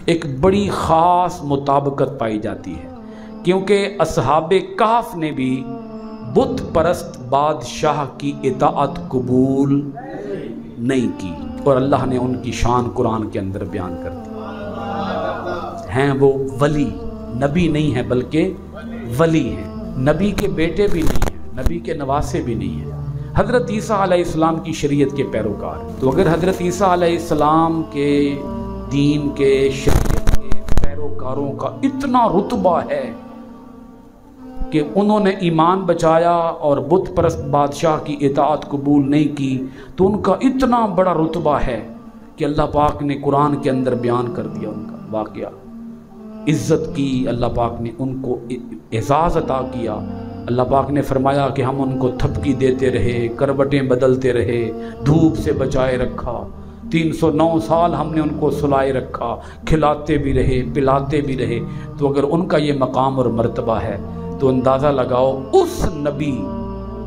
एक बड़ी ख़ास मुताबिकत पाई जाती है, क्योंकि असहाबे काफ ने भी बुत परस्त बादशाह की इताअत कबूल नहीं की और अल्लाह ने उनकी शान कुरान के अंदर बयान कर दी। हैं वो वली, नबी नहीं है बल्कि वली हैं, नबी के बेटे भी नहीं हैं, नबी के नवासे भी नहीं हैं। हज़रत ईसा अलैहिस्सलाम की शरीयत के पैरोकार। तो अगर हज़रत ईसा अलैहिस्सलाम के दीन के शरीयत के पैरोकारों का इतना रुतबा है कि उन्होंने ईमान बचाया और बुत परस्त बादशाह की इताअत कबूल नहीं की, तो उनका इतना बड़ा रुतबा है कि अल्लाह पाक ने कुरान के अंदर बयान कर दिया उनका वाक़या। इज़्ज़त की अल्लाह पाक ने, उनको एज़ाज़ अता किया। अल्लाह पाक ने फरमाया कि हम उनको थपकी देते रहे, करवटें बदलते रहे, धूप से बचाए रखा, 309 साल हमने उनको सुलाए रखा, खिलाते भी रहे, पिलाते भी रहे। तो अगर उनका ये मकाम और मर्तबा है तो अंदाज़ा लगाओ उस नबी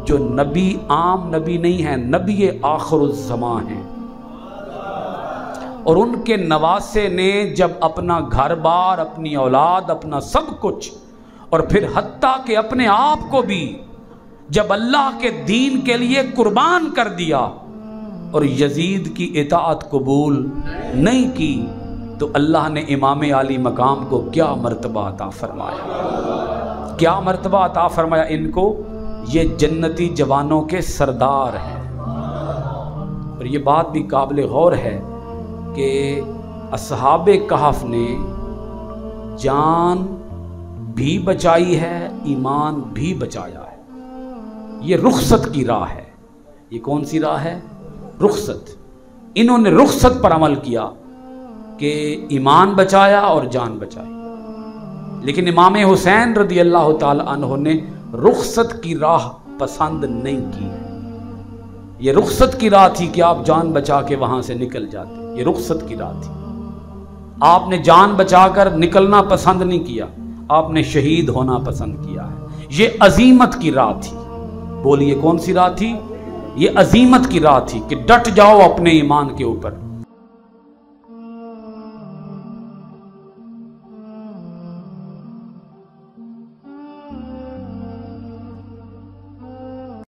जो नबी आम नबी नहीं है, नबी आखिरुज़्ज़मां हैं, और उनके नवासे ने जब अपना घर बार, अपनी औलाद, अपना सब कुछ, और फिर हत्ता के अपने आप को भी जब अल्लाह के दीन के लिए कुर्बान कर दिया और यजीद की इताअत कबूल नहीं की, तो अल्लाह ने इमाम आली मकाम को क्या मर्तबा अता फरमाया, क्या मर्तबा अता फरमाया इनको। ये जन्नती जवानों के सरदार हैं। और ये बात भी काबिल गौर है कि असहाबे कहफ ने जान भी बचाई है, ईमान भी बचाया है। ये रुखसत की राह है। ये कौन सी राह है? रुखसत। इन्होंने रुखसत पर अमल किया कि ईमान बचाया और जान बचाई। लेकिन इमाम हुसैन रदी अल्लाह ताला अन्हु ने रुखसत की राह पसंद नहीं की। ये रुखसत की राह थी कि आप जान बचा के वहां से निकल जाते। ये रुखसत की राह थी। आपने जान बचाकर निकलना पसंद नहीं किया, आपने शहीद होना पसंद किया है। ये अजीमत की राह थी। बोलिए कौन सी राह थी? ये अजीमत की राह थी कि डट जाओ अपने ईमान के ऊपर।